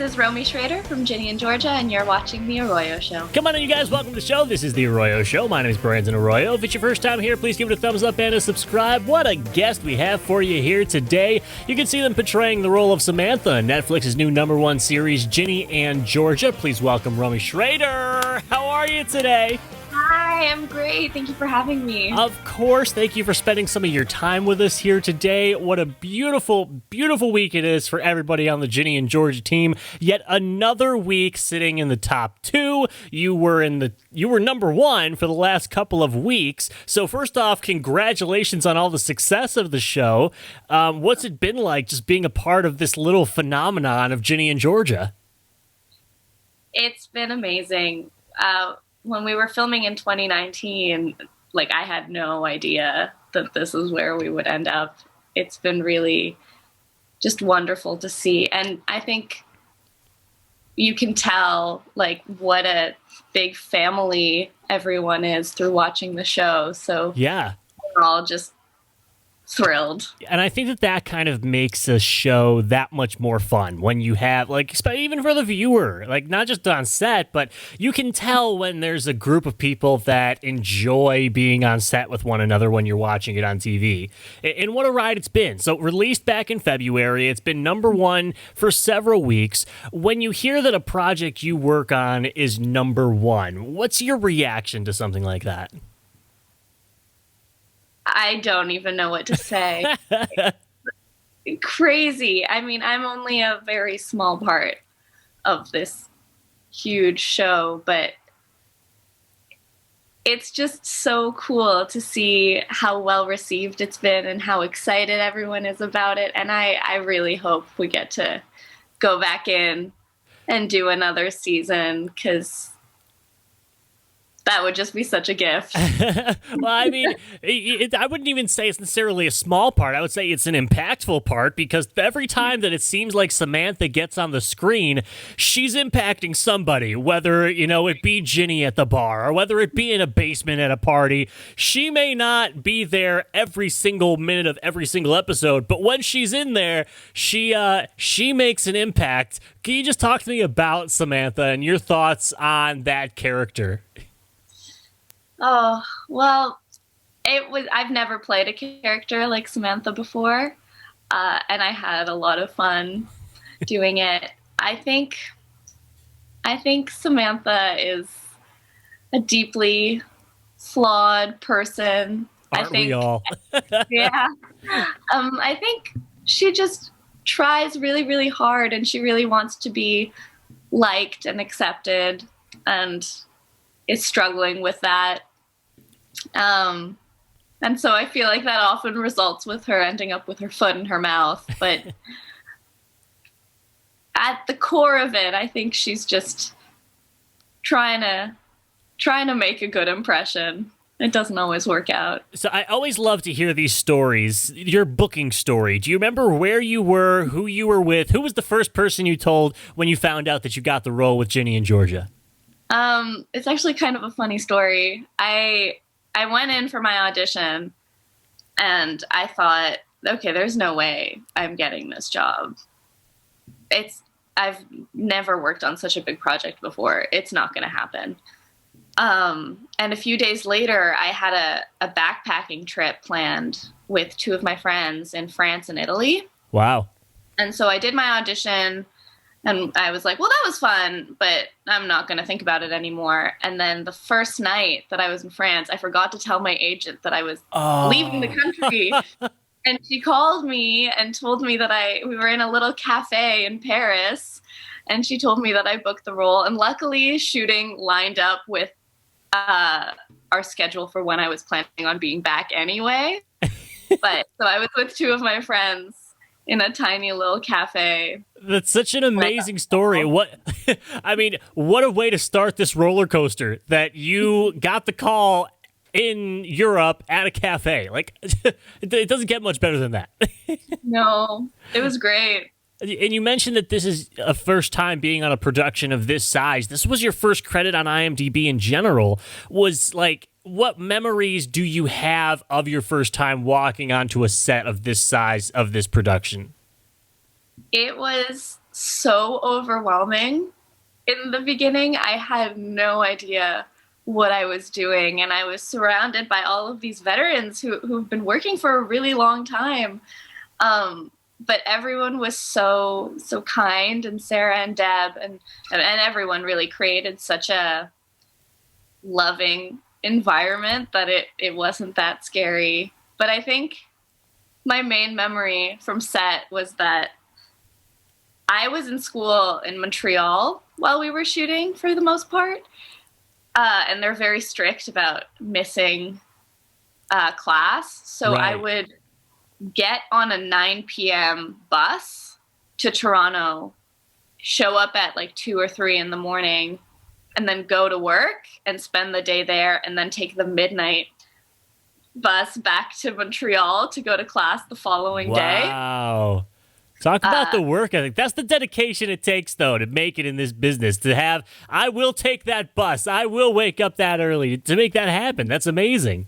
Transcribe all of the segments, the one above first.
is ROMI SHRAITER from Ginny in Georgia, and you're watching The ARROYO Show. Come on in, you guys. Welcome to the show. This is The ARROYO Show. My name is Brandon Arroyo. If it's your first time here, please give it a thumbs up and a subscribe. What a guest we have for you here today. You can see them portraying the role of Samantha in Netflix's new #1 series, Ginny and Georgia. Please welcome ROMI SHRAITER. How are you today? Hi, I'm great. Thank you for having me. Of course. Thank you for spending some of your time with us here today. What a beautiful, beautiful week it is for everybody on the Ginny and Georgia team. Yet another week sitting in the top 2. You were #1 for the last couple of weeks. So first off, congratulations on all the success of the show. What's it been like just being a part of this little phenomenon of Ginny and Georgia? It's been amazing. When we were filming in 2019, I had no idea that this is where we would end up. It's been really just wonderful to see. And I think you can tell, what a big family everyone is through watching the show. So yeah, we're all just thrilled. And I think that kind of makes a show that much more fun when you have, even for the viewer, not just on set, but you can tell when there's a group of people that enjoy being on set with one another when you're watching it on TV. And what a ride it's been. So released back in February, it's been #1 for several weeks. When you hear that a project you work on is #1, what's your reaction to something like that? I don't even know what to say. Crazy. I mean, I'm only a very small part of this huge show, but it's just so cool to see how well received it's been and how excited everyone is about it. And I really hope we get to go back in and do another season, because that would just be such a gift. Well, I mean, I wouldn't even say it's necessarily a small part. I would say it's an impactful part, because every time that it seems like Samantha gets on the screen, she's impacting somebody, whether, it be Ginny at the bar or whether it be in a basement at a party. She may not be there every single minute of every single episode, but when she's in there, she makes an impact. Can you just talk to me about Samantha and your thoughts on that character? Oh, well, I've never played a character like Samantha before, and I had a lot of fun doing it. I think Samantha is a deeply flawed person. Aren't we all? Yeah. I think she just tries really, really hard, and she really wants to be liked and accepted, and is struggling with that. And so I feel like that often results with her ending up with her foot in her mouth. But at the core of it, I think she's just trying to make a good impression. It doesn't always work out. So I always love to hear these stories, your booking story. Do you remember where you were, who you were with? Who was the first person you told when you found out that you got the role with Ginny and Georgia? It's actually kind of a funny story. I went in for my audition, and I thought, okay, there's no way I'm getting this job. I've never worked on such a big project before. It's not going to happen. And a few days later, I had a backpacking trip planned with 2 of my friends in France and Italy. Wow. And so I did my audition, and I was like, well, that was fun, but I'm not going to think about it anymore. And then the first night that I was in France, I forgot to tell my agent that I was leaving the country. And she called me and told me that we were in a little cafe in Paris, and she told me that I booked the role. And luckily, shooting lined up with our schedule for when I was planning on being back anyway. But so I was with 2 of my friends in a tiny little cafe. That's such an amazing story. What a way to start this roller coaster, that you got the call in Europe at a cafe. It doesn't get much better than that. No, it was great. And you mentioned that this is a first time being on a production of this size. This was your first credit on IMDb in general. What memories do you have of your first time walking onto a set of this size, of this production? It was so overwhelming. In the beginning, I had no idea what I was doing, and I was surrounded by all of these veterans who've been working for a really long time. But everyone was so kind, and Sarah and Deb and everyone really created such a loving environment that it wasn't that scary. But I think my main memory from set was that I was in school in Montreal while we were shooting for the most part. And they're very strict about missing class. So Right. I would get on a 9 p.m. bus to Toronto, show up at like 2 or 3 in the morning, and then go to work and spend the day there, and then take the midnight bus back to Montreal to go to class the following day. Wow. Talk about the work ethic. That's the dedication it takes, though, to make it in this business. To have, I will take that bus. I will wake up that early to make that happen. That's amazing.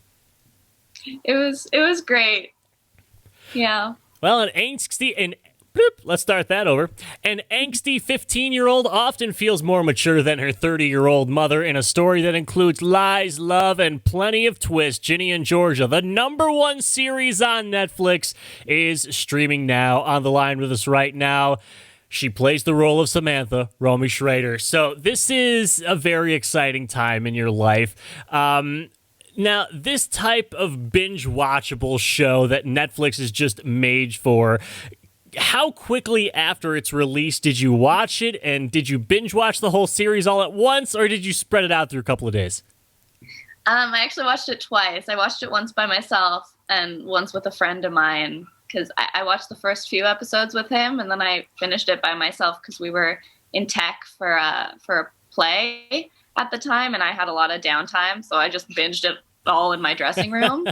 It was great. Yeah. Well, let's start that over. An angsty 15-year-old often feels more mature than her 30-year-old mother in a story that includes lies, love, and plenty of twists. Ginny and Georgia, the #1 series on Netflix, is streaming now. On the line with us right now, she plays the role of Samantha, ROMI SHRAITER. So this is a very exciting time in your life. Now, this type of binge-watchable show that Netflix is just made for, how quickly after its release did you watch it, and did you binge-watch the whole series all at once, or did you spread it out through a couple of days? I actually watched it twice. I watched it once by myself and once with a friend of mine, because I watched the first few episodes with him, and then I finished it by myself because we were in tech for a play at the time, and I had a lot of downtime, so I just binged it all in my dressing room.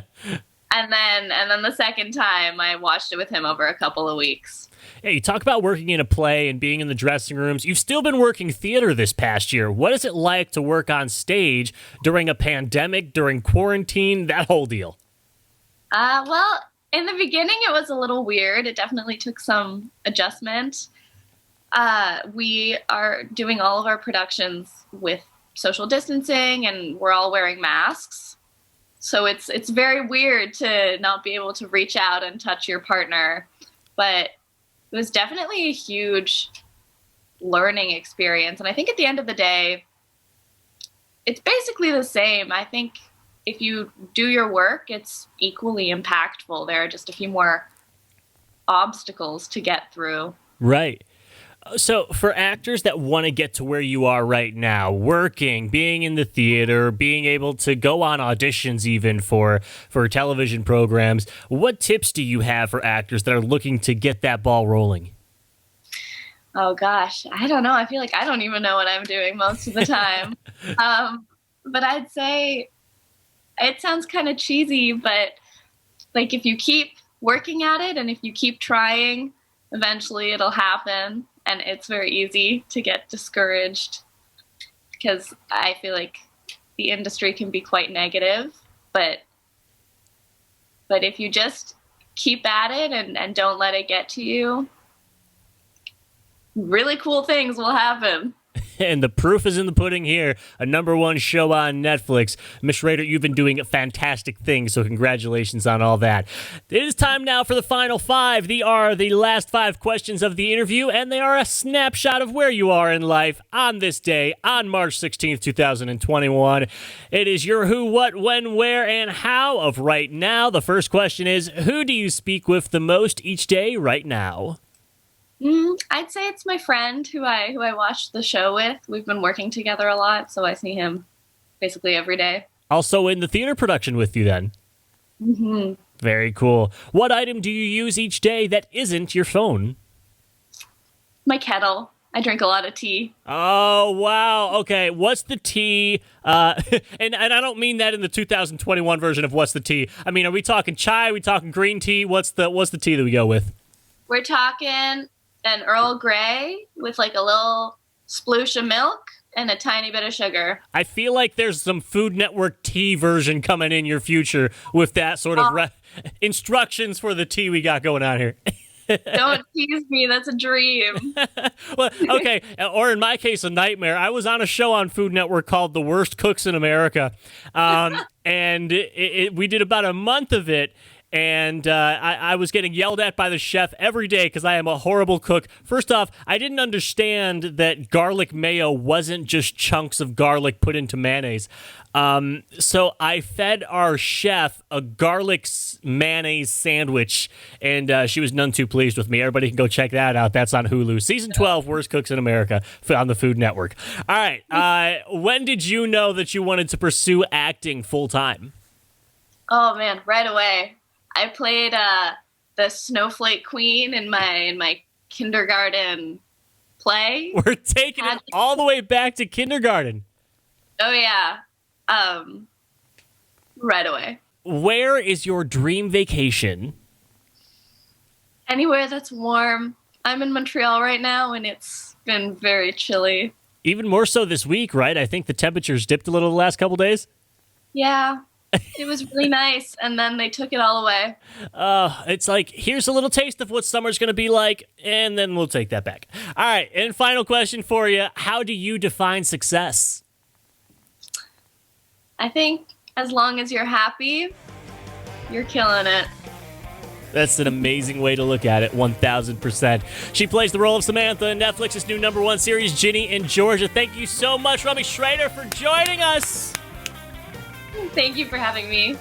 And then the second time, I watched it with him over a couple of weeks. Yeah, you talk about working in a play and being in the dressing rooms. You've still been working theater this past year. What is it like to work on stage during a pandemic, during quarantine, that whole deal? Well, in the beginning, it was a little weird. It definitely took some adjustment. We are doing all of our productions with social distancing, and we're all wearing masks. So it's very weird to not be able to reach out and touch your partner. But it was definitely a huge learning experience. And I think at the end of the day, it's basically the same. I think if you do your work, it's equally impactful. There are just a few more obstacles to get through. Right. So for actors that want to get to where you are right now, working, being in the theater, being able to go on auditions even for television programs, what tips do you have for actors that are looking to get that ball rolling? Oh gosh, I don't know. I feel like I don't even know what I'm doing most of the time. But I'd say it sounds kind of cheesy, but like if you keep working at it and if you keep trying, eventually it'll happen. And it's very easy to get discouraged because I feel like the industry can be quite negative. But if you just keep at it and don't let it get to you, really cool things will happen. And the proof is in the pudding here. A #1 show on Netflix. Ms. Schraiter, you've been doing fantastic things, so congratulations on all that. It is time now for the final 5. They are the last 5 questions of the interview, and they are a snapshot of where you are in life on this day, on March 16th, 2021. It is your who, what, when, where, and how of right now. The first question is, who do you speak with the most each day right now? I'd say it's my friend who I watched the show with. We've been working together a lot, so I see him basically every day. Also in the theater production with you then? Mm-hmm. Very cool. What item do you use each day that isn't your phone? My kettle. I drink a lot of tea. Oh, wow. Okay, what's the tea? And I don't mean that in the 2021 version of what's the tea. I mean, are we talking chai? Are we talking green tea? What's the tea that we go with? We're talking an Earl Grey with like a little sploosh of milk and a tiny bit of sugar. I feel like there's some Food Network tea version coming in your future with that sort of instructions for the tea we got going on here. Don't tease me. That's a dream. Well, okay, or in my case, a nightmare. I was on a show on Food Network called "The Worst Cooks in America," and we did about a month of it. And I was getting yelled at by the chef every day because I am a horrible cook. First off, I didn't understand that garlic mayo wasn't just chunks of garlic put into mayonnaise. So I fed our chef a garlic mayonnaise sandwich, and she was none too pleased with me. Everybody can go check that out. That's on Hulu. Season 12, Worst Cooks in America, on the Food Network. All right. When did you know that you wanted to pursue acting full time? Oh man, right away. I played the Snowflake Queen in my kindergarten play. We're taking it all the way back to kindergarten. Oh yeah, right away. Where is your dream vacation? Anywhere that's warm. I'm in Montreal right now, and it's been very chilly. Even more so this week, right? I think the temperatures dipped a little the last couple days. Yeah. It was really nice, and then they took it all away. It's like, here's a little taste of what summer's going to be like, and then we'll take that back. All right, and final question for you. How do you define success? I think as long as you're happy, you're killing it. That's an amazing way to look at it, 1,000%. She plays the role of Samantha in Netflix's new #1 series, Ginny in Georgia. Thank you so much, ROMI SHRAITER, for joining us. Thank you for having me.